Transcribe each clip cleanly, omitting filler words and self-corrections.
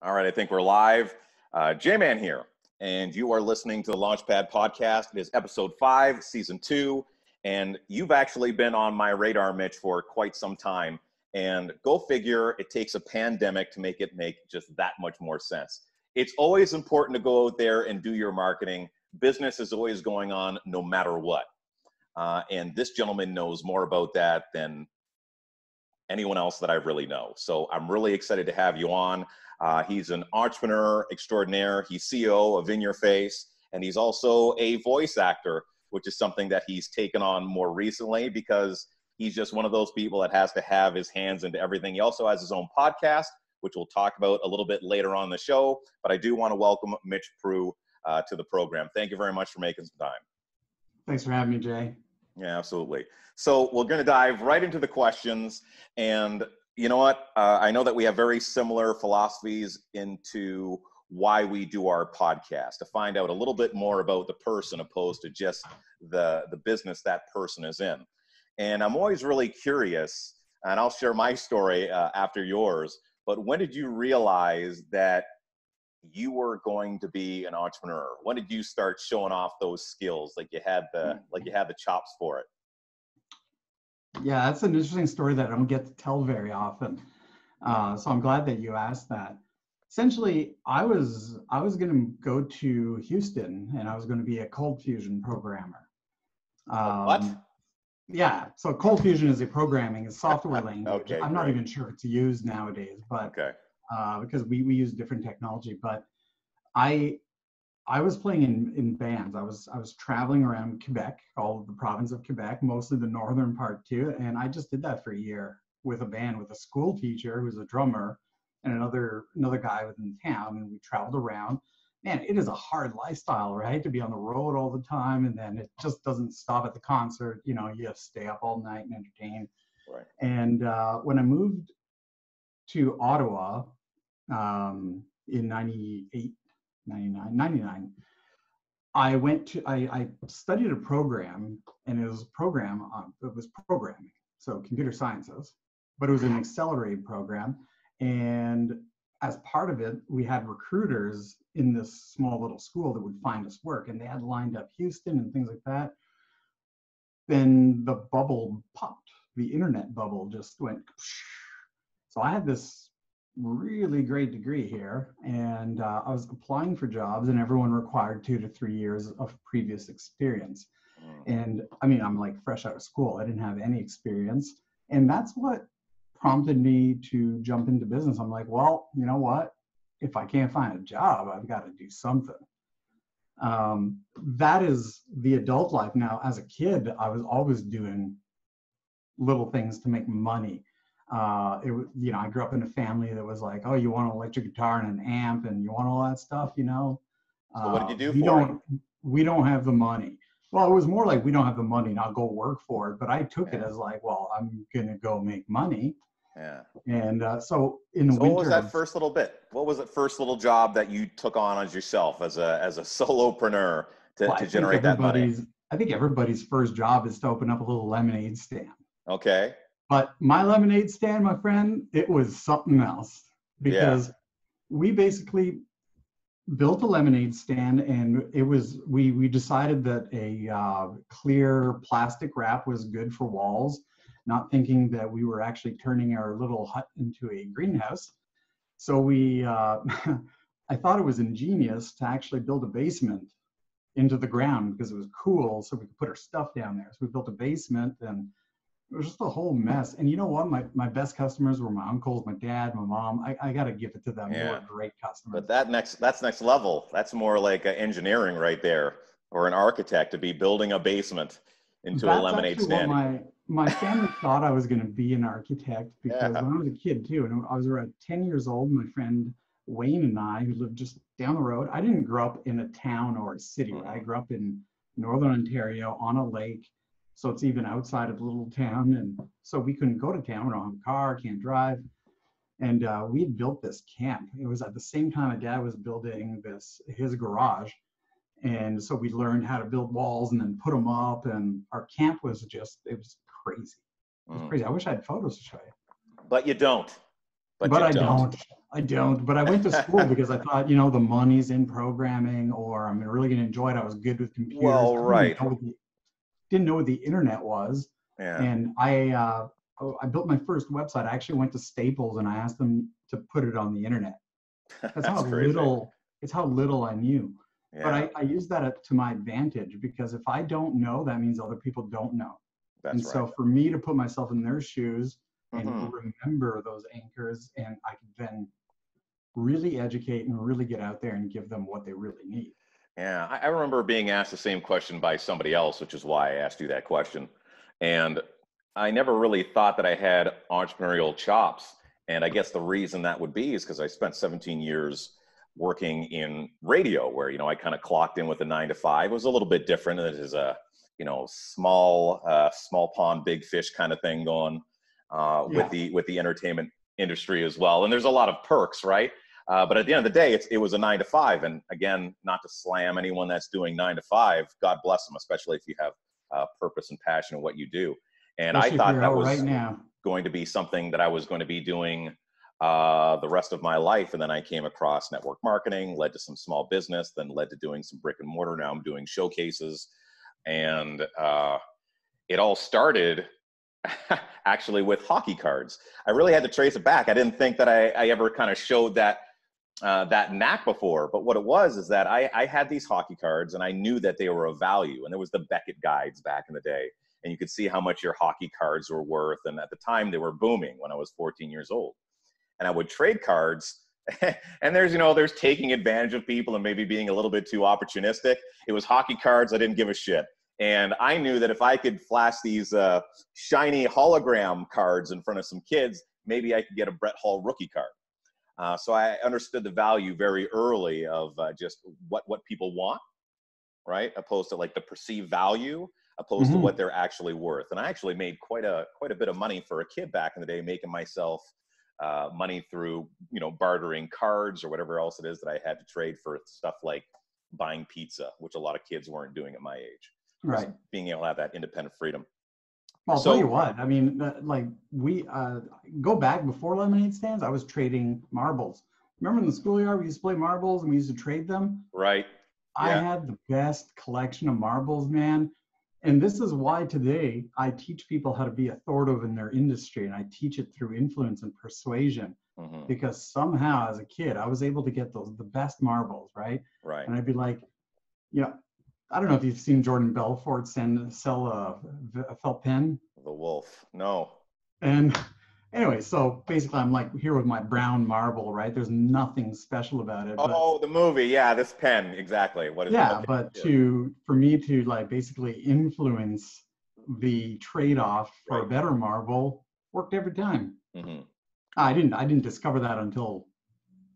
All right, I think we're live. J-Man here, and you are listening to the Launchpad Podcast. It is episode 5, season 2, and you've actually been on my radar, Mitch, for quite some time. And go figure, it takes a pandemic to make it make just that much more sense. It's always important to go out there and do your marketing. Business is always going on no matter what. And this gentleman knows more about that than anyone else that I really know. So I'm really excited to have you on. He's an entrepreneur extraordinaire. He's CEO of INYERFACE, and he's also a voice actor, which is something that he's taken on more recently because he's just one of those people that has to have his hands into everything. He also has his own podcast, which we'll talk about a little bit later on the show. But I do want to welcome Mitch Proulx to the program. Thank you very much for making some time. Thanks for having me, Jay. Yeah, absolutely. So we're going to dive right into the questions. And you know what? I know that we have very similar philosophies into why we do our podcast, to find out a little bit more about the person opposed to just the business that person is in. And I'm always really curious, and I'll share my story after yours, but when did you realize that you were going to be an entrepreneur? When did you start showing off those skills, like you had the chops for it? Yeah, that's an interesting story that I don't get to tell very often. So I'm glad that you asked that. Essentially, I was going to go to Houston and I was going to be a cold fusion programmer. What? Yeah, so cold fusion is a programming, a software language. Okay, I'm not even sure if it's used nowadays, but okay. Because we use different technology. But I was playing in bands. I was traveling around Quebec, all of the province of Quebec, mostly the northern part too. And I just did that for a year with a band, with a school teacher who's a drummer and another guy within town. And we traveled around. Man, it is a hard lifestyle, right? To be on the road all the time. And then it just doesn't stop at the concert. You know, you have to stay up all night and entertain. Right. And when I moved to Ottawa in 99, I studied a program, and it was programming, so computer sciences, but it was an accelerated program. And as part of it, we had recruiters in this small little school that would find us work, and they had lined up Houston and things like that. Then the bubble popped, the internet bubble just went. So I had this really great degree here, and I was applying for jobs, and everyone required 2 to 3 years of previous experience. And I mean, I'm like fresh out of school. I didn't have any experience, and that's what prompted me to jump into business. I'm like, well, you know what? If I can't find a job, I've got to do something. That is the adult life. Now, as a kid, I was always doing little things to make money. I grew up in a family that was like, oh, you want an electric guitar and an amp and you want all that stuff, you know? So what did you do we don't have the money. Well, it was more like, we don't have the money, now go work for it. But I took it as like, well, I'm going to go make money. Yeah. And so in the winter. What was that first little bit? What was that first little job that you took on as yourself as a solopreneur to generate that money? I think everybody's first job is to open up a little lemonade stand. Okay. But my lemonade stand, my friend, it was something else, because we basically built a lemonade stand, and it was, we decided that a clear plastic wrap was good for walls, not thinking that we were actually turning our little hut into a greenhouse. So I thought it was ingenious to actually build a basement into the ground because it was cool, so we could put our stuff down there. So we built a basement, and it was just a whole mess. And you know what? My best customers were my uncles, my dad, my mom. I got to give it to them. Yeah. They were great customers. But that's next level. That's more like engineering right there, or an architect to be building a basement into a lemonade stand. What my family thought I was going to be an architect, because when I was a kid too, and I was around 10 years old, my friend Wayne and I, who lived just down the road, I didn't grow up in a town or a city. I grew up in Northern Ontario on a lake. So it's even outside of the little town. And so we couldn't go to town. We don't have a car, can't drive. And we had built this camp. It was at the same time my dad was building his garage. And so we learned how to build walls and then put them up. And our camp was it was crazy. It was crazy. I wish I had photos to show you. But you don't. But I don't. I don't, but I went to school because I thought, you know, the money's in programming, or I'm really going to enjoy it. I was good with computers. Well, right. Didn't know what the internet was. Yeah. And I built my first website. I actually went to Staples and I asked them to put it on the internet. That's That's crazy. it's how little I knew. But Yeah, I use that to my advantage, because if I don't know, that means other people don't know. And that's right. so for me to put myself in their shoes and Hmm. remember those anchors, and I can then really educate and really get out there and give them what they really need. Yeah, I remember being asked the same question by somebody else, which is why I asked you that question. And I never really thought that I had entrepreneurial chops. And I guess the reason that would be is because I spent 17 years working in radio, where, you know, I kind of clocked in with a 9 to 5. It was a little bit different. It is a, you know, small pond, big fish kind of thing going Yeah. with the entertainment industry as well. And there's a lot of perks, right? But at the end of the day, it was a 9 to 5. And again, not to slam anyone that's doing 9 to 5, God bless them, especially if you have purpose and passion in what you do. And I Especially if thought you're that out right was now. going to be something that I was going to be doing the rest of my life. And then I came across network marketing, led to some small business, then led to doing some brick and mortar. Now I'm doing showcases. And it all started actually with hockey cards. I really had to trace it back. I didn't think that I ever kind of showed that knack before. But what it was is that I had these hockey cards and I knew that they were of value. And there was the Beckett guides back in the day. And you could see how much your hockey cards were worth. And at the time they were booming when I was 14 years old. And I would trade cards. And there's taking advantage of people and maybe being a little bit too opportunistic. It was hockey cards. I didn't give a shit. And I knew that if I could flash these shiny hologram cards in front of some kids, maybe I could get a Brett Hall rookie card. So I understood the value very early of just what people want, right? Opposed to like the perceived value, opposed to what they're actually worth. And I actually made quite a bit of money for a kid back in the day, making myself money through, bartering cards or whatever else it is that I had to trade for stuff like buying pizza, which a lot of kids weren't doing at my age. Right. Being able to have that independent freedom. Well, I'll tell you what, I mean, like we go back before lemonade stands, I was trading marbles. Remember in the schoolyard, we used to play marbles and we used to trade them? Right. I Yeah. had the best collection of marbles, man. And this is why today I teach people how to be authoritative in their industry, and I teach it through influence and persuasion. Because somehow as a kid, I was able to get the best marbles, right? Right. And I'd be like, I don't know if you've seen Jordan Belfort sell a felt pen. The wolf. No. And anyway, so basically I'm like here with my brown marble, right? There's nothing special about it. Oh, the movie. Yeah, this pen. Exactly. What is it? Yeah, Okay. but for me to like basically influence the trade-off for a better marble worked every time. I didn't discover that until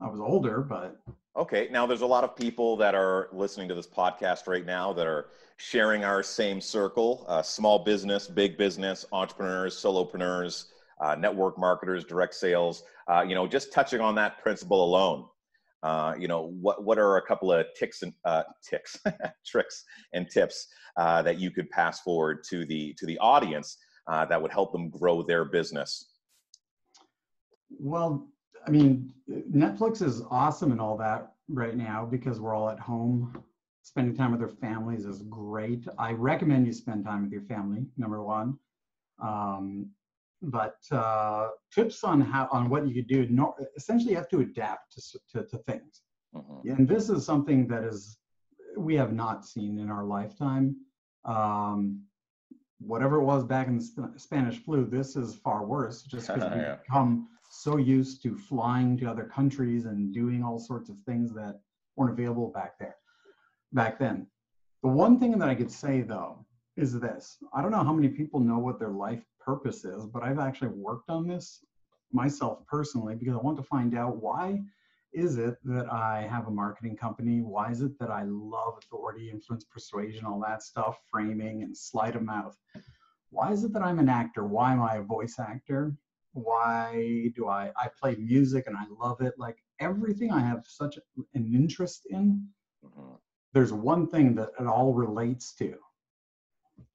I was older, but okay. Now there's a lot of people that are listening to this podcast right now that are sharing our same circle, small business, big business, entrepreneurs, solopreneurs, network marketers, direct sales, just touching on that principle alone. What are a couple of tricks and tips that you could pass forward to the audience that would help them grow their business? Well, I mean, Netflix is awesome and all that right now because we're all at home. Spending time with their families is great. I recommend you spend time with your family, number one. But tips on what you could do. Essentially, you have to adapt to things. And this is something that we have not seen in our lifetime. Whatever it was back in the Spanish flu, this is far worse, just because we've become so used to flying to other countries and doing all sorts of things that weren't available back then. The one thing that I could say though is this: I don't know how many people know what their life purpose is, but I've actually worked on this myself personally because I want to find out why is it that I have a marketing company? Why is it that I love authority, influence, persuasion, all that stuff, framing and sleight of mouth? Why is it that I'm an actor? Why am I a voice actor? Why do I play music and I love it? Like everything I have such an interest in, there's one thing that it all relates to.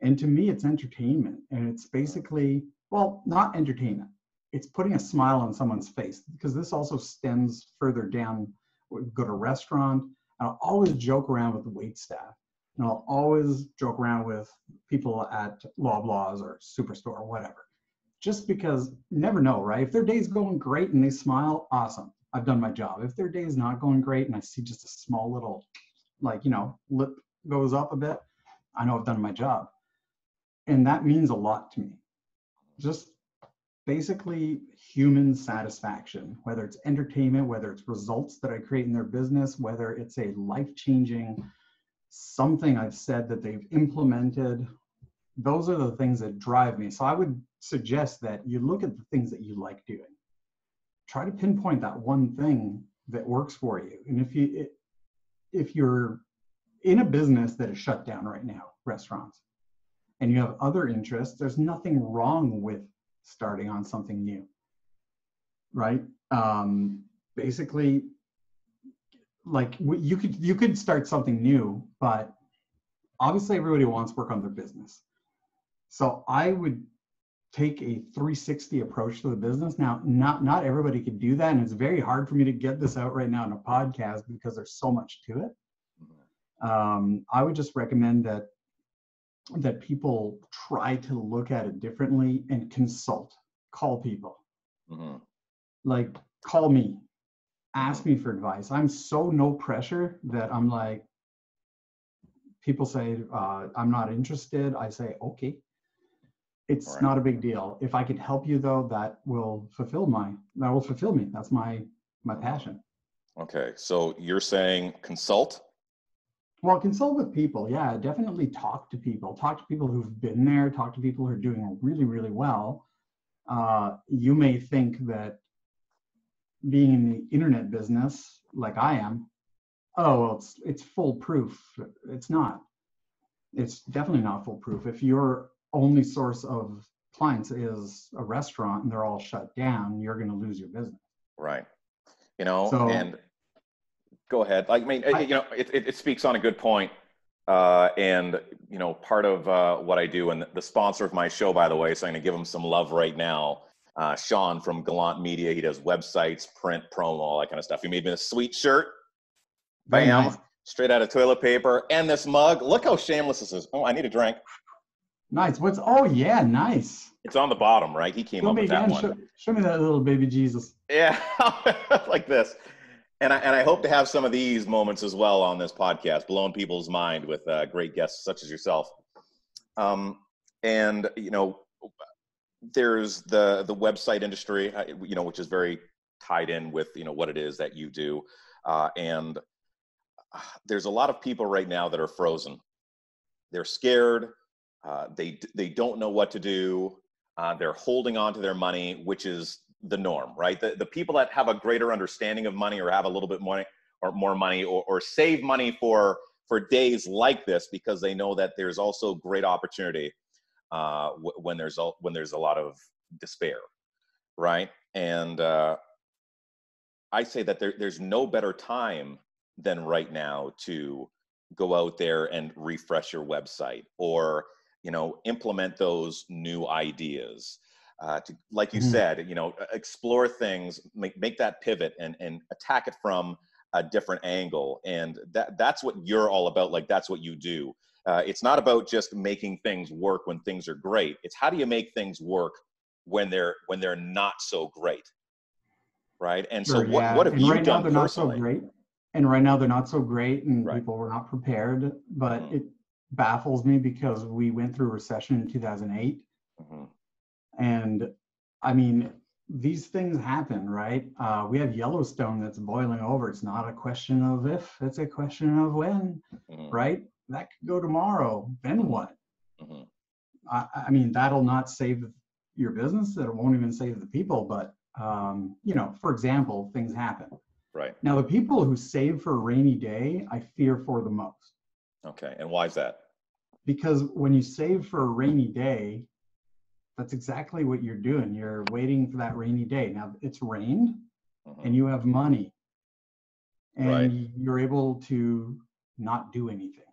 And to me, it's entertainment. And it's basically, well, not entertainment. it's putting a smile on someone's face, because this also stems further down. We go to a restaurant, and I'll always joke around with the wait staff, and I'll always joke around with people at Loblaws or Superstore or whatever, just because you never know, right? If their day's going great and they smile, awesome, I've done my job. If their day's not going great and I see just a small little, like, lip goes up a bit, I know I've done my job. And that means a lot to me. Just basically human satisfaction, whether it's entertainment, whether it's results that I create in their business, whether it's a life-changing something I've said that they've implemented. Those are the things that drive me. So I would suggest that you look at the things that you like doing. Try to pinpoint that one thing that works for you. And if you're in a business that is shut down right now, restaurants, and you have other interests, there's nothing wrong with starting on something new, right? Basically, like you could start something new, but obviously everybody wants to work on their business. So I would take a 360 approach to the business. Now, not everybody could do that, and it's very hard for me to get this out right now in a podcast because there's so much to it. I would just recommend that people try to look at it differently and call people. Like, call me, ask me for advice. I'm so no pressure that I'm like, people say, I'm not interested. I say, okay, it's not a big deal. If I could help you though, that will fulfill me. That's my passion. Okay. So you're saying consult? Well, consult with people. Yeah, definitely talk to people. Talk to people who've been there. Talk to people who are doing really, really well. You may think that being in the internet business, like I am, oh, well, it's foolproof. It's not. It's definitely not foolproof. If your only source of clients is a restaurant and they're all shut down, you're going to lose your business. Right. So, go ahead. Like, I mean, it speaks on a good point. And, part of what I do, and the sponsor of my show, by the way, so I'm going to give him some love right now, Sean from Gallant Media. He does websites, print, promo, all that kind of stuff. He made me a sweet shirt. Very Bam. nice. Straight out of toilet paper. And this mug. Look how shameless this is. Oh, I need a drink. Nice. Oh, yeah, nice. It's on the bottom, right? He came up with that one. Show me that little baby Jesus. Yeah, like this. And I hope to have some of these moments as well on this podcast, blowing people's mind with great guests such as yourself. And there's the website industry, which is very tied in with what it is that you do. And there's a lot of people right now that are frozen. They're scared. They don't know what to do. They're holding on to their money, which is the norm, right? The people that have a greater understanding of money, or have a little bit more money, or save money for days like this, because they know that there's also great opportunity when there's a lot of despair, right? And I say that there's no better time than right now to go out there and refresh your website, or implement those new ideas. To, like you said, explore things, make that pivot and attack it from a different angle. And that's what you're all about. Like, that's what you do. It's not about just making things work when things are great. It's how do you make things work when they're not so great, right? And sure, so what have you done personally? And right now they're not so great, and Right. people were not prepared. But it baffles me because we went through a recession in 2008. And I mean, these things happen, right? We have Yellowstone that's boiling over. It's not a question of if, it's a question of when, right? That could go tomorrow. Then what? I mean, that'll not save your business. It won't even save the people. But, for example, things happen. Right. Now, the people who save for a rainy day, I fear for the most. Okay. And why is that? Because when you save for a rainy day, that's exactly what you're doing. You're waiting for that rainy day. Now, it's rained and you have money, and you're able to not do anything.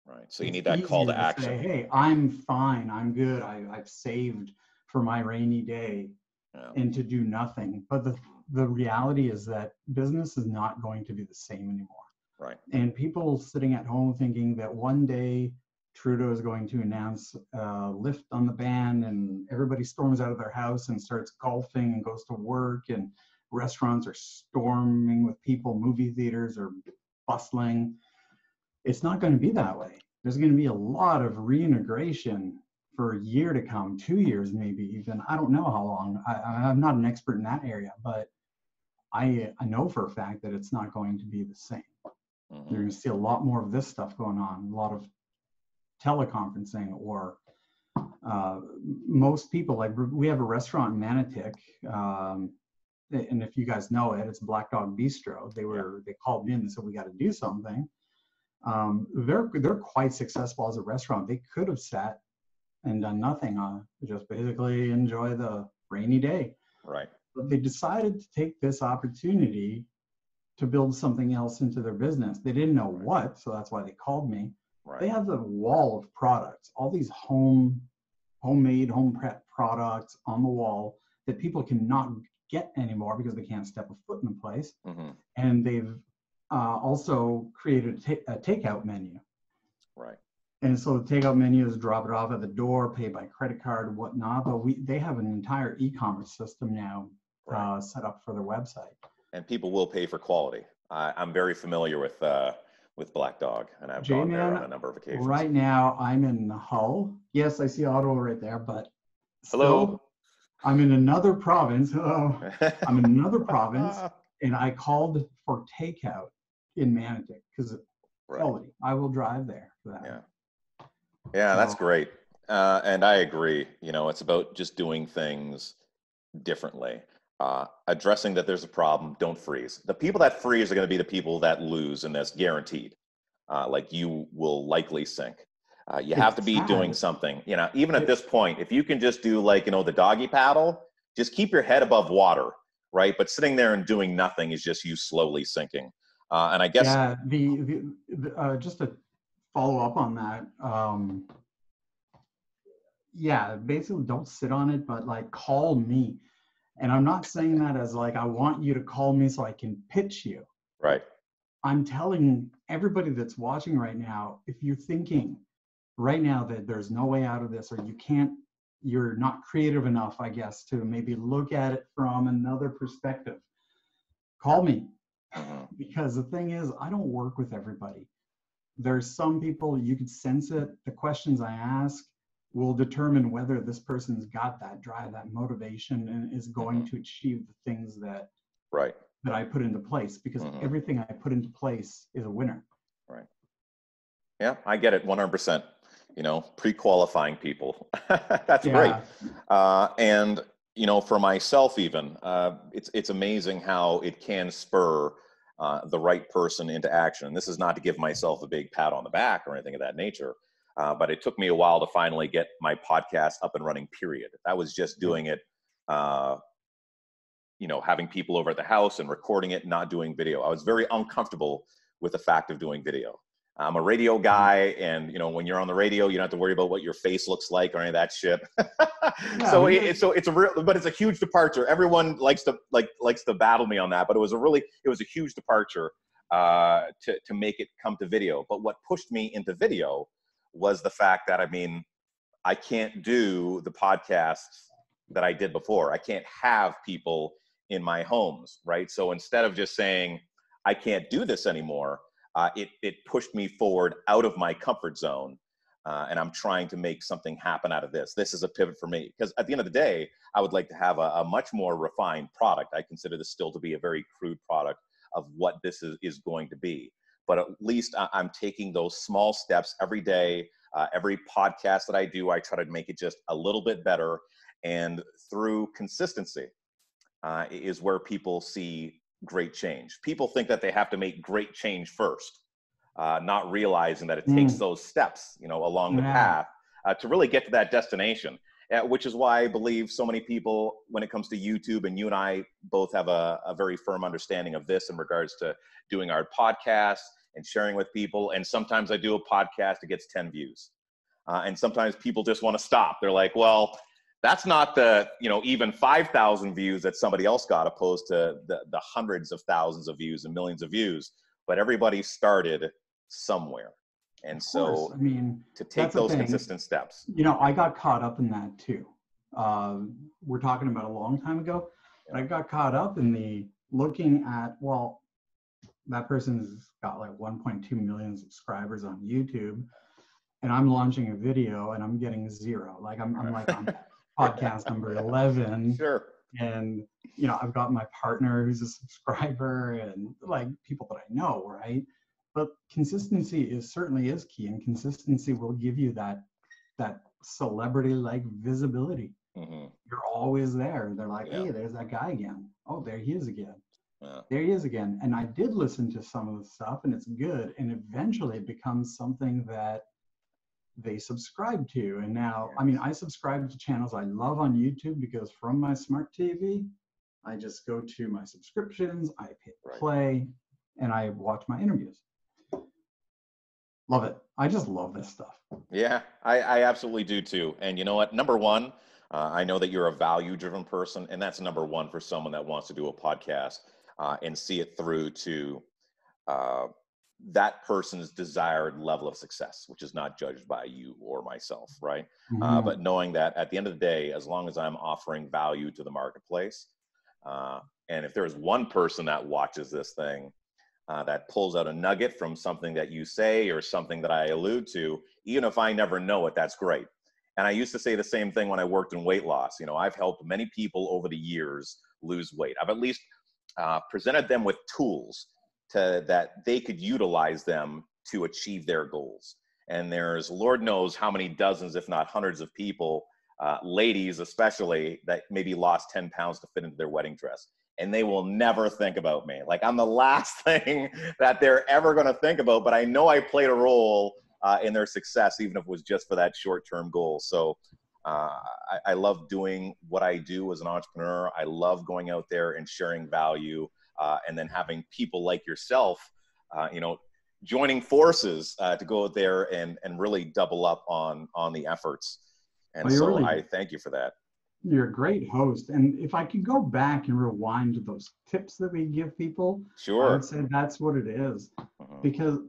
Right. So you need that call to action. Say, hey, I'm fine. I'm good. I've saved for my rainy day. Yeah. and to do nothing. But the reality is that business is not going to be the same anymore. Right. And people sitting at home thinking that one day Trudeau is going to announce a lift on the ban and everybody storms out of their house and starts golfing and goes to work, and restaurants are storming with people, movie theaters are bustling. It's not going to be that way. There's going to be a lot of reintegration for a year to come, 2 years, maybe even. I don't know how long. I'm not an expert in that area, but I know for a fact that it's not going to be the same. Mm-hmm. You're going to see a lot more of this stuff going on, a lot of teleconferencing, or most people, like we have a restaurant in Manotick, and if you guys know it, it's Black Dog Bistro. They called me in and said, we got to do something. They're quite successful as a restaurant. They could have sat and done nothing, just basically enjoy the rainy day. Right. But they decided to take this opportunity to build something else into their business. They didn't know what, so that's why they called me. Right. They have a wall of products, all these homemade, home prep products on the wall that people cannot get anymore because they can't step a foot in the place. Mm-hmm. And they've also created a takeout menu. Right. And so the takeout menu is drop it off at the door, pay by credit card, whatnot. But they have an entire e-commerce system now set up for their website. And people will pay for quality. I'm very familiar with Black Dog, and I've gone there on a number of occasions. Right now, I'm in Hull. Yes, I see Ottawa right there, but hello. I'm in another province. Hello. I'm in another province, and I called for takeout in Manotick because quality. I will drive there for that. Yeah, that's great. And I agree. It's about just doing things differently. Addressing that there's a problem, don't freeze. The people that freeze are going to be the people that lose, and that's guaranteed. Like you will likely sink. You have to be doing something, even at this point. If you can just do the doggy paddle, just keep your head above water, right? But sitting there and doing nothing is just you slowly sinking. And I guess just to follow up on that, basically don't sit on it, but call me. And I'm not saying that as I want you to call me so I can pitch you. Right. I'm telling everybody that's watching right now, if you're thinking right now that there's no way out of this, or you're not creative enough, I guess, to maybe look at it from another perspective, call me. Because the thing is, I don't work with everybody. There's some people, you can sense it. The questions I ask will determine whether this person's got that drive, that motivation, and is going to achieve the things that I put into place, because everything I put into place is a winner. Right. Yeah, I get it 100%. Pre-qualifying people. That's great. And, for myself even, it's amazing how it can spur the right person into action. This is not to give myself a big pat on the back or anything of that nature. But it took me a while to finally get my podcast up and running, period. That was just doing it, having people over at the house and recording it, not doing video. I was very uncomfortable with the fact of doing video. I'm a radio guy, and when you're on the radio, you don't have to worry about what your face looks like or any of that shit. So it's a huge departure. Everyone likes to battle me on that, but it was a huge departure to make it come to video. But what pushed me into video was the fact that, I can't do the podcasts that I did before. I can't have people in my homes, right? So instead of just saying, I can't do this anymore, it pushed me forward out of my comfort zone. And I'm trying to make something happen out of this. This is a pivot for me, because at the end of the day, I would like to have a much more refined product. I consider this still to be a very crude product of what this is going to be. But at least I'm taking those small steps every day. Every podcast that I do, I try to make it just a little bit better. And through consistency is where people see great change. People think that they have to make great change first, not realizing that it takes those steps, along the path to really get to that destination. Which is why I believe so many people, when it comes to YouTube, and you and I both have a very firm understanding of this in regards to doing our podcasts and sharing with people. And sometimes I do a podcast, it gets 10 views. And sometimes people just want to stop. They're like, well, That's not the, even 5,000 views that somebody else got, opposed to the hundreds of thousands of views and millions of views. But everybody started somewhere. And so I mean, to take those thing. consistent steps. I got caught up in that too. We're talking about a long time ago. Yeah. I got caught up in the looking at, well, that person's got like 1.2 million subscribers on YouTube, and I'm launching a video and I'm getting 0. Like I'm like on podcast number 11. Sure. And, I've got my partner who's a subscriber and like people that I know, right? But consistency certainly is key, and consistency will give you that celebrity-like visibility. Mm-hmm. You're always there. They're like, yeah. Hey, there's that guy again. Oh, there he is again. Yeah. There he is again. And I did listen to some of the stuff, and it's good. And eventually it becomes something that they subscribe to. And now, yes. I subscribe to channels I love on YouTube, because from my smart TV, I just go to my subscriptions, I hit play, and I watch my interviews. Love it. I just love this stuff. Yeah, I absolutely do too. And you know what? Number one, I know that you're a value-driven person, and that's number one for someone that wants to do a podcast and see it through to that person's desired level of success, which is not judged by you or myself, right? Mm-hmm. But knowing that at the end of the day, as long as I'm offering value to the marketplace, and if there's one person that watches this thing, that pulls out a nugget from something that you say or something that I allude to, even if I never know it, that's great. And I used to say the same thing when I worked in weight loss. I've helped many people over the years lose weight. I've at least presented them with tools that they could utilize them to achieve their goals. And there's Lord knows how many dozens, if not hundreds of people, ladies especially, that maybe lost 10 pounds to fit into their wedding dress. And they will never think about me. Like, I'm the last thing that they're ever going to think about, but I know I played a role in their success, even if it was just for that short-term goal. So I love doing what I do as an entrepreneur. I love going out there and sharing value, and then having people like yourself, joining forces to go out there and really double up on the efforts. And so I thank you for that. You're a great host. And if I could go back and rewind to those tips that we give people, sure, I would say that's what it is. Mm-hmm. Because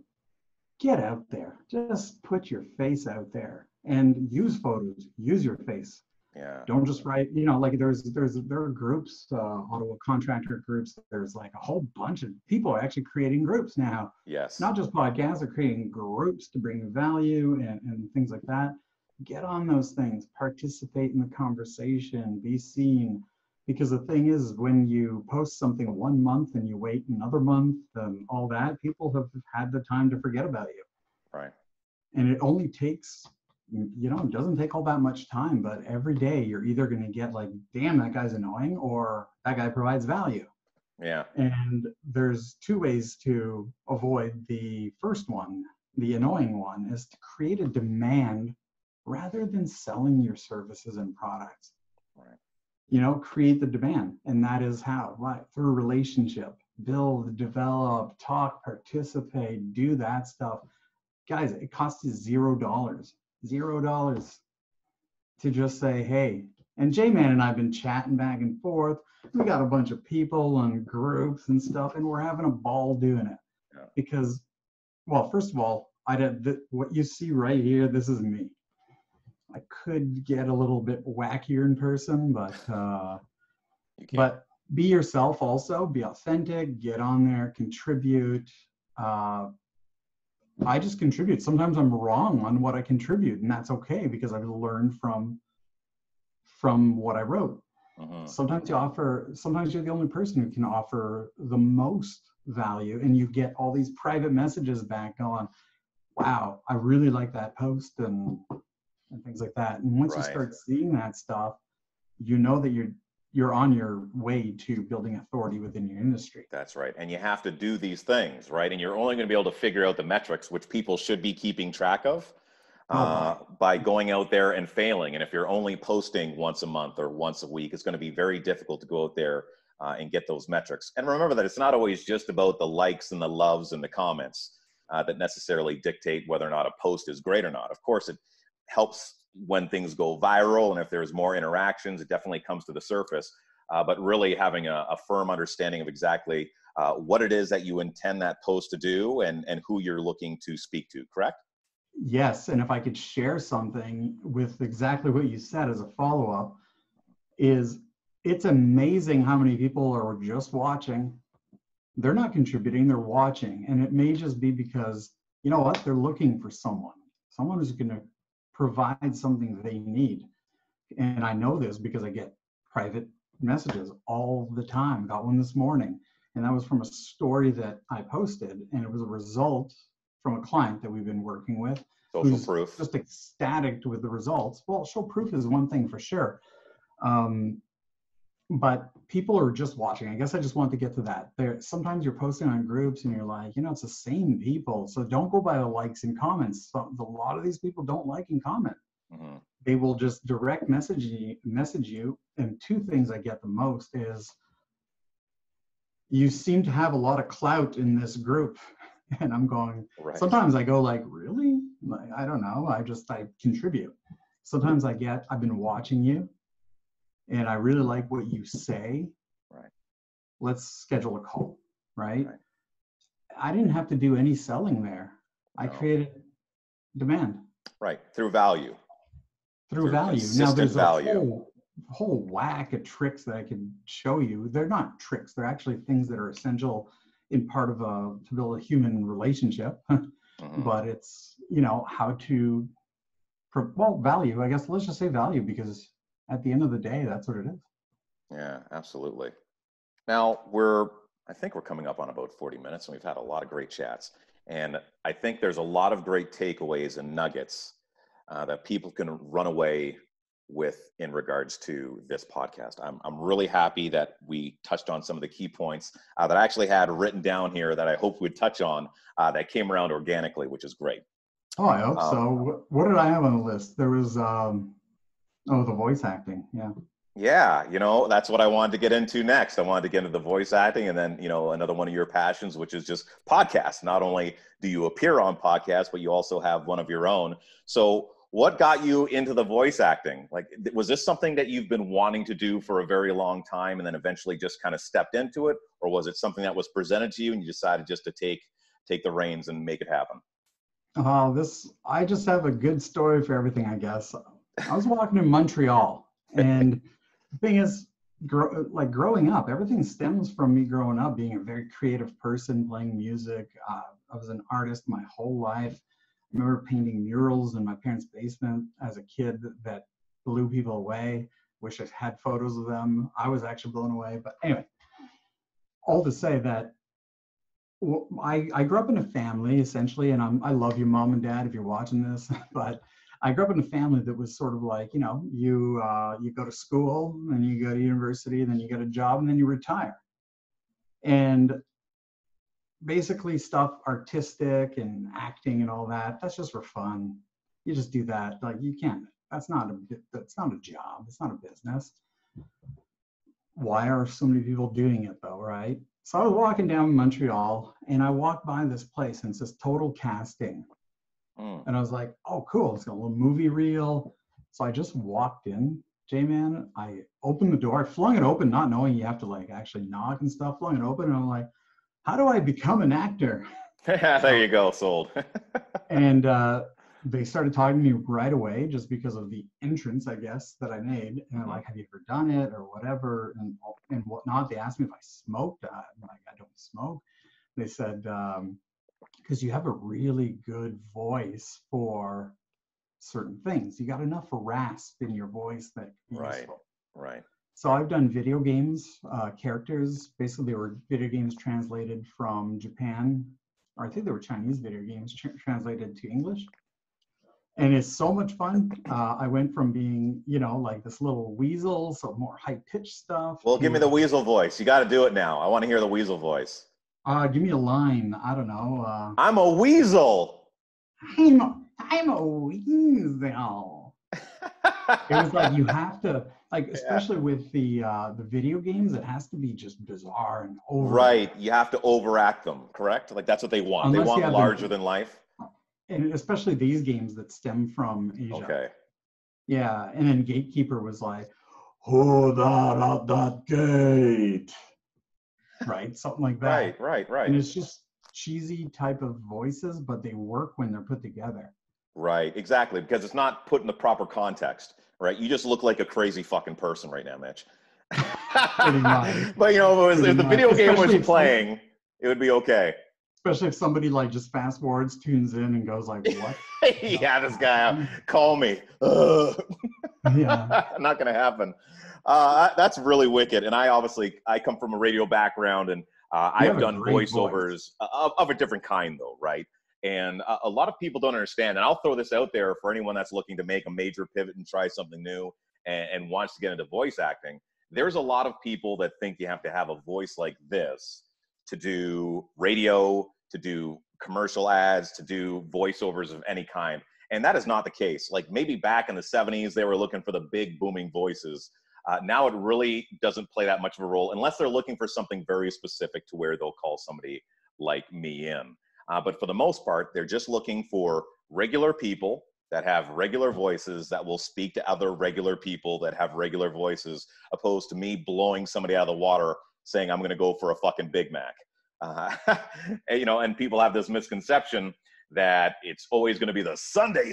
get out there, just put your face out there and use photos, use your face. Yeah. Don't just write, like there are groups, Ottawa contractor groups. There's like a whole bunch of people are actually creating groups now. Yes. Not just podcasts, they're creating groups to bring value and things like that. Get on those things, participate in the conversation, be seen. Because the thing is, when you post something 1 month and you wait another month and all that, people have had the time to forget about you. Right. And it only takes, it doesn't take all that much time, but every day you're either going to get like, damn, that guy's annoying, or that guy provides value. Yeah. And there's 2 ways to avoid the first one. The annoying one is to create a demand rather than selling your services and products. Right. Create the demand. And that is how? Right. Through relationship. Build, develop, talk, participate, do that stuff. Guys, it costs you $0. $0 to just say, hey. And J-Man and I have been chatting back and forth. We got a bunch of people and groups and stuff, and we're having a ball doing it. Yeah. Because, well, first of all, what you see right here, this is me. I could get a little bit wackier in person, but be yourself also, be authentic, get on there, contribute. I just contribute. Sometimes I'm wrong on what I contribute, and that's okay because I've learned from what I wrote. Uh-huh. Sometimes you're the only person who can offer the most value, and you get all these private messages back going, wow, I really like that post and things like that. And once you start seeing that stuff, you know that you're on your way to building authority within your industry. That's right. And you have to do these things, right? And you're only going to be able to figure out the metrics, which people should be keeping track of, by going out there and failing. And if you're only posting once a month or once a week, it's going to be very difficult to go out there and get those metrics. And remember that it's not always just about the likes and the loves and the comments that necessarily dictate whether or not a post is great or not. Of course, it helps when things go viral and if there's more interactions, it definitely comes to the surface. But really having a firm understanding of exactly what it is that you intend that post to do and who you're looking to speak to, correct? Yes, and if I could share something with exactly what you said as a follow-up, is it's amazing how many people are just watching. They're not contributing, they're watching. And it may just be because, you know what, they're looking for someone who's going to provide something they need. And I know this because I get private messages all the time. Got one this morning, and that was from a story that I posted, and it was a result from a client that we've been working with. Social proof. Just ecstatic with the results. Well, show proof is one thing for sure. But people are just watching. I guess I just want to get to that. Sometimes you're posting on groups and you're like, you know, it's the same people. So don't go by the likes and comments. So a lot of these people don't like and comment. Mm-hmm. They will just direct message you. And two things I get the most is, you seem to have a lot of clout in this group. And I'm going, right. Sometimes I go like, really? Like, I don't know. I contribute. Sometimes I've been watching you and I really like what you say. Right. Let's schedule a call, right? I didn't have to do any selling there. I created demand. Right, through value. Through value. Now there's a whole whack of tricks that I can show you. They're not tricks. They're actually things that are essential in part of to build a human relationship. Mm-hmm. But it's, you know, how to, value, I guess. Let's just say value, because at the end of the day, that's what it is. Yeah, absolutely. Now I think we're coming up on about 40 minutes, and we've had a lot of great chats. And I think there's a lot of great takeaways and nuggets that people can run away with in regards to this podcast. I'm really happy that we touched on some of the key points that I actually had written down here that I hope we'd touch on that came around organically, which is great. Oh, I hope so. What did I have on the list? There was, the voice acting. Yeah. Yeah, you know, that's what I wanted to get into next. I wanted to get into the voice acting, and then, you know, another one of your passions, which is just podcasts. Not only do you appear on podcasts, but you also have one of your own. So what got you into the voice acting? Like, was this something that you've been wanting to do for a very long time and then eventually just kind of stepped into it? Or was it something that was presented to you and you decided just to take the reins and make it happen? I just have a good story for everything, I guess. I was walking in Montreal, and the thing is, growing up, everything stems from me growing up being a very creative person, playing music. I was an artist my whole life. I remember painting murals in my parents' basement as a kid that blew people away. Wish I had photos of them. I was actually blown away. But anyway, all to say that I grew up in a family, essentially, and I love you, Mom and Dad, if you're watching this, but I grew up in a family that was sort of like, you know, you go to school, and you go to university, and then you get a job, and then you retire. And basically stuff artistic and acting and all that's just for fun. You just do that. Like, you can't, that's not a job. It's not a business. Why are so many people doing it though, right? So I was walking down Montreal, and I walked by this place, and it says Total Casting. And I was like, oh, cool. It's got a little movie reel. So I just walked in, J-Man. I opened the door. I flung it open, not knowing you have to like actually knock and stuff. Flung it open, and I'm like, how do I become an actor? There you go, sold. And they started talking to me right away just because of the entrance, I guess, that I made. And they're like, have you ever done it or whatever and whatnot? They asked me if I smoked. I'm like, I don't smoke. They said, because you have a really good voice for certain things. You got enough rasp in your voice that can be useful. Right. So I've done video games, characters. Basically, they were video games translated from Japan, or I think they were Chinese video games translated to English. And it's so much fun. I went from being, you know, like this little weasel, so more high-pitched stuff. Well, give me the weasel voice. You got to do it now. I want to hear the weasel voice. Give me a line. I don't know. I'm a weasel. I'm a weasel. It was like you have to, like, especially with the video games, it has to be just bizarre and over. Right. You have to overact them, correct? Like, that's what they want. Unless they want larger than life. And especially these games that stem from Asia. Okay. Yeah, and then gatekeeper was like, "Who that at that gate?" Right, something like that. Right. And it's just cheesy type of voices, but they work when they're put together. Right, exactly, because it's not put in the proper context, right? You just look like a crazy fucking person right now, Mitch. Pretty much. But if the video game was playing, it would be okay. Especially if somebody like just fast forwards, tunes in, and goes like, "What?" Yeah, this guy, call me. Yeah. Not gonna happen. That's really wicked. And I come from a radio background, and I've done voiceovers of a different kind, though, right? And a lot of people don't understand. And I'll throw this out there for anyone that's looking to make a major pivot and try something new and wants to get into voice acting. There's a lot of people that think you have to have a voice like this to do radio, to do commercial ads, to do voiceovers of any kind. And that is not the case. Like maybe back in the 70s, they were looking for the big booming voices. Now it really doesn't play that much of a role unless they're looking for something very specific to where they'll call somebody like me in. But for the most part, they're just looking for regular people that have regular voices that will speak to other regular people that have regular voices, opposed to me blowing somebody out of the water saying I'm going to go for a fucking Big Mac. And people have this misconception that it's always going to be the Sunday.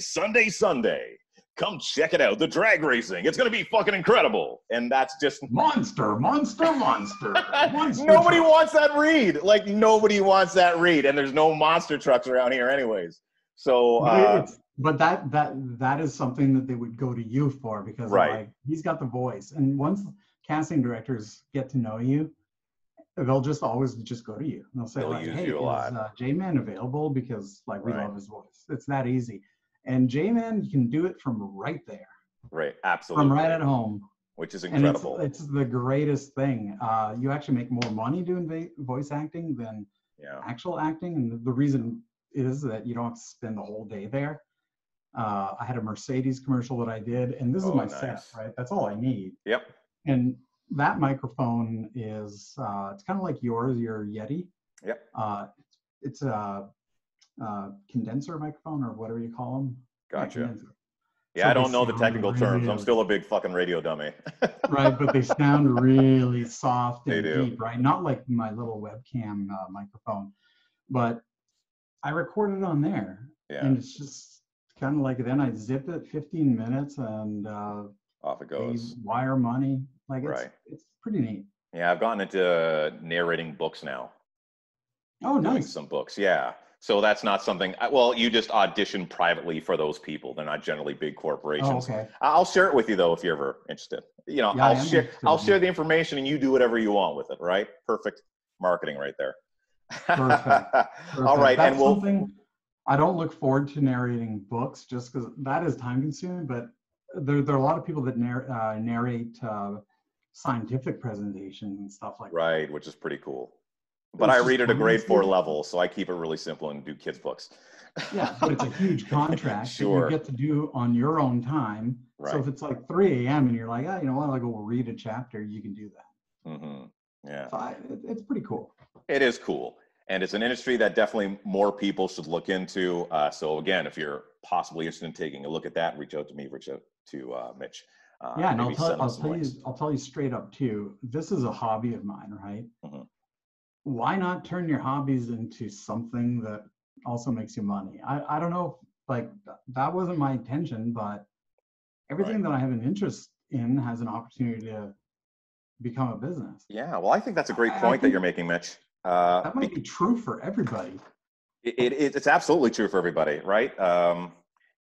Come check it out. The drag racing. It's going to be fucking incredible. And that's just monster. Nobody wants that read. Like nobody wants that read. And there's no monster trucks around here anyways. So, but that is something that they would go to you for, because like he's got the voice. And once casting directors get to know you, they'll just always just go to you. And they'll say, like, "Hey, is J-Man available?" Because like we love his voice. It's that easy. And J-Man, you can do it from right there. Right, absolutely. From right at home. Which is incredible. And it's the greatest thing. You actually make more money doing voice acting than actual acting. And the reason is that you don't have to spend the whole day there. I had a Mercedes commercial that I did, and this is my set, right? That's all I need. Yep. And that microphone is, it's kind of like your Yeti. Yep. It's a condenser microphone or whatever you call them. Gotcha. Yeah, I don't know the technical terms. I'm still a big fucking radio dummy. Right, but they sound really soft and deep, right? Not like my little webcam microphone, but I recorded on there. Yeah. And it's just kind of like, then I zip it 15 minutes and off it goes. Wire money. Like it's pretty neat. Yeah, I've gotten into narrating books now. Oh, nice. Doing some books, yeah. So that's not something, well, you just audition privately for those people. They're not generally big corporations. Oh, okay. I'll share it with you though, if you're ever interested. I'll share the information and you do whatever you want with it, right? Perfect marketing right there. Perfect. All right. That's something I don't look forward to narrating books just because that is time consuming, but there are a lot of people that narrate scientific presentations and stuff like that. Right, which is pretty cool. But I read at a grade 4 level, so I keep it really simple and do kids' books. Yeah, but it's a huge contract that you get to do on your own time. Right. So if it's like 3 a.m. and you're like, you know what, I'll go read a chapter, you can do that. Mm-hmm. Yeah. So it's pretty cool. It is cool. And it's an industry that definitely more people should look into. So again, if you're possibly interested in taking a look at that, reach out to me, reach out to Mitch. Yeah, and I'll tell you straight up too, this is a hobby of mine, right? Mm-hmm. Why not turn your hobbies into something that also makes you money? I don't know, like that wasn't my intention, but everything that I have an interest in has an opportunity to become a business. Yeah, well, I think that's a great point that you're making, Mitch. That might be true for everybody. It's absolutely true for everybody, right?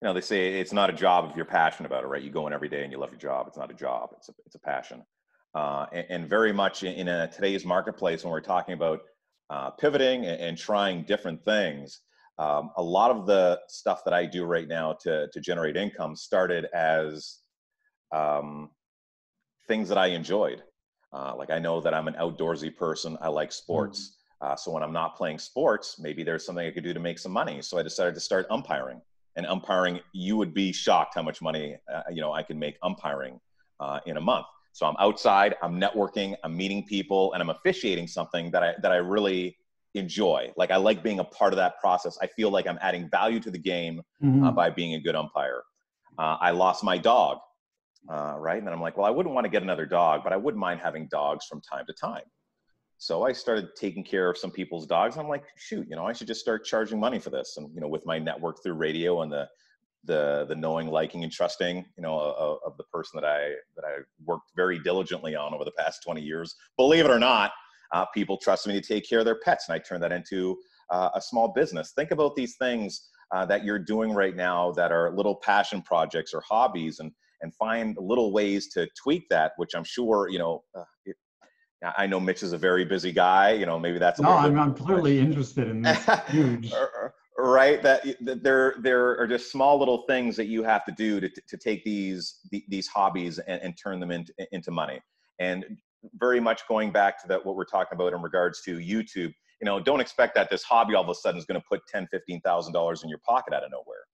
They say it's not a job if you're passionate about it, right? You go in every day and you love your job. It's not a job. It's a passion. And very much in today's marketplace, when we're talking about pivoting and trying different things, a lot of the stuff that I do right now to generate income started as things that I enjoyed. Like I know that I'm an outdoorsy person. I like sports. So when I'm not playing sports, maybe there's something I could do to make some money. So I decided to start umpiring. And umpiring, you would be shocked how much money I can make umpiring in a month. So I'm outside, I'm networking, I'm meeting people, and I'm officiating something that I really enjoy. Like I like being a part of that process. I feel like I'm adding value to the game by being a good umpire. I lost my dog, right? And then I'm like, well, I wouldn't want to get another dog, but I wouldn't mind having dogs from time to time. So I started taking care of some people's dogs. I'm like, shoot, I should just start charging money for this. And, with my network through radio and the knowing, liking, and trusting, of the person that I worked very diligently on over the past 20 years, believe it or not, people trusted me to take care of their pets. And I turned that into a small business. Think about these things that you're doing right now that are little passion projects or hobbies, and find little ways to tweak that, which I'm sure, I know Mitch is a very busy guy. Maybe that's a no. little I'm clearly interested in this. Huge, right? That there are just small little things that you have to do to take these hobbies and turn them into money. And very much going back to what we're talking about in regards to YouTube. Don't expect that this hobby all of a sudden is going to put $10,000-$15,000 in your pocket out of nowhere,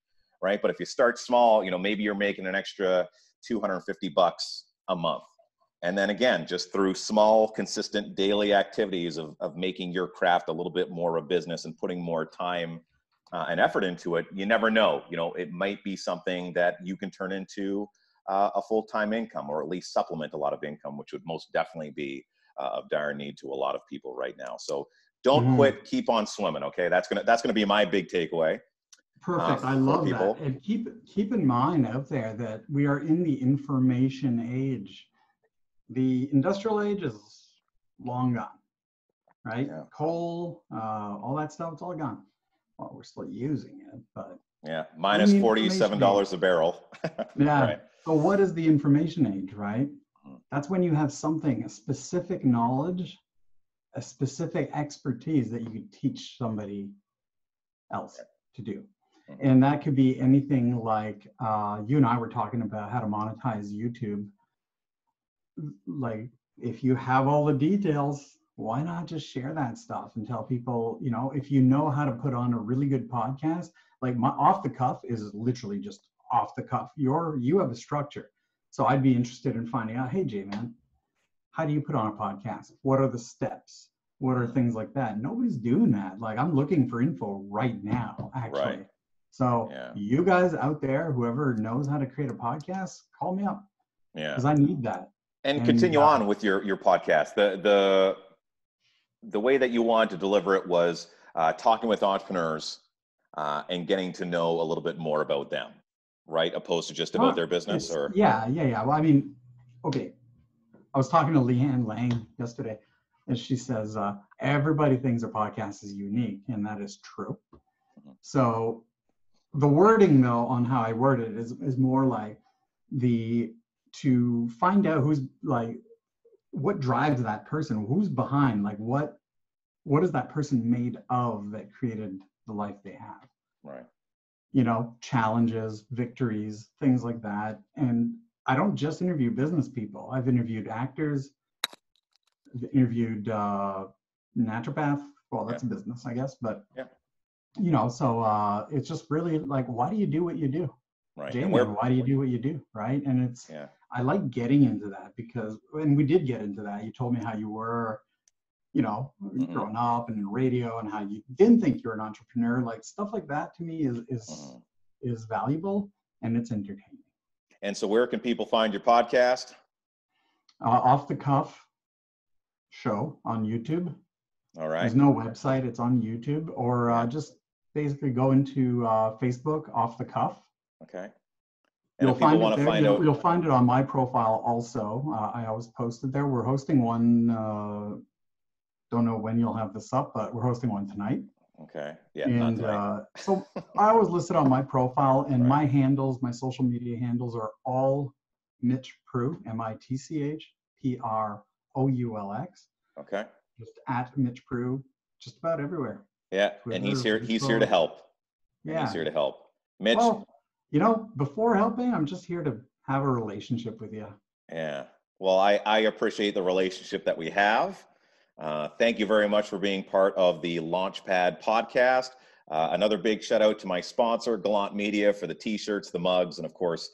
right? But if you start small, maybe you're making an extra $250 a month. And then again, just through small, consistent daily activities of making your craft a little bit more of a business and putting more time and effort into it, you never know. It might be something that you can turn into a full-time income, or at least supplement a lot of income, which would most definitely be of dire need to a lot of people right now. So don't quit, keep on swimming. Okay, that's gonna be my big takeaway. Perfect. I love that. And keep in mind out there that we are in the information age. The industrial age is long gone, right? Yeah. Coal, all that stuff, it's all gone. Well, we're still using it, but yeah, minus $47 a barrel. Yeah. Right. So what is the information age, right? That's when you have something, a specific knowledge, a specific expertise that you could teach somebody else to do. And that could be anything like you and I were talking about how to monetize YouTube. Like, if you have all the details, why not just share that stuff and tell people, if you know how to put on a really good podcast, like my off the cuff is literally just off the cuff. You have a structure. So I'd be interested in finding out, hey, Jay, man, how do you put on a podcast? What are the steps? What are things like that? Nobody's doing that. Like, I'm looking for info right now, actually. Right. So you guys out there, whoever knows how to create a podcast, call me up. Yeah. Because I need that. And continue on with your podcast. The way that you wanted to deliver it was talking with entrepreneurs and getting to know a little bit more about them, right? Opposed to just about their business, or yeah. Well, I mean, okay. I was talking to Leanne Lang yesterday, and she says everybody thinks a podcast is unique, and that is true. So the wording, though, on how I word it is more like to find out who's like, what drives that person, who's behind, like what is that person made of that created the life they have, right? Challenges, victories, things like that. And I don't just interview business people. I've interviewed actors, I've interviewed naturopath. Well, that's a business, I guess, but so it's just really like, why do you do what you do? Right. Jamie, why do you do what you do? Right. And it's, I like getting into that because, and we did get into that. You told me how you were, growing up and in radio, and how you didn't think you're an entrepreneur. Like, stuff like that to me is valuable, and it's entertaining. And so where can people find your podcast? Off the Cuff show on YouTube. All right. There's no website. It's on YouTube, or just basically go into Facebook, Off the Cuff. Okay. And you'll find it there. You'll find it on my profile also. I always post it there. We're hosting one. Don't know when you'll have this up, but we're hosting one tonight. Okay. Yeah. And so I always list it on my profile, and my handles, my social media handles, are all Mitch Proulx, MITCH PROULX. Okay. Just at Mitch Proulx, just about everywhere. Yeah. Twitter, and he's here. He's here to help. Yeah. He's here to help. Mitch. Well, before helping, I'm just here to have a relationship with you. Yeah. Well, I appreciate the relationship that we have. Thank you very much for being part of the Launchpad podcast. Another big shout out to my sponsor, Gallant Media, for the t-shirts, the mugs, and of course,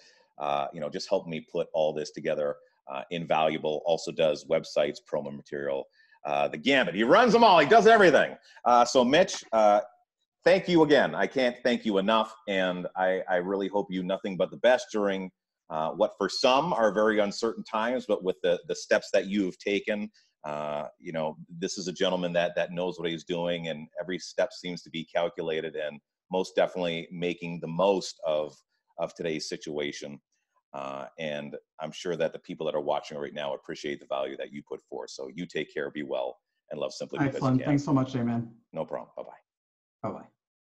just helping me put all this together. Invaluable also does websites, promo material, the gamut. He runs them all. He does everything. So Mitch, thank you again. I can't thank you enough. And I really hope you nothing but the best during what for some are very uncertain times, but with the steps that you've taken, you know, this is a gentleman that knows what he's doing, and every step seems to be calculated and most definitely making the most of today's situation. And I'm sure that the people that are watching right now appreciate the value that you put forth. So you take care, be well, and love simply because you Excellent. can. Thanks so much, J-Man. No problem. Bye-bye. Bye-bye.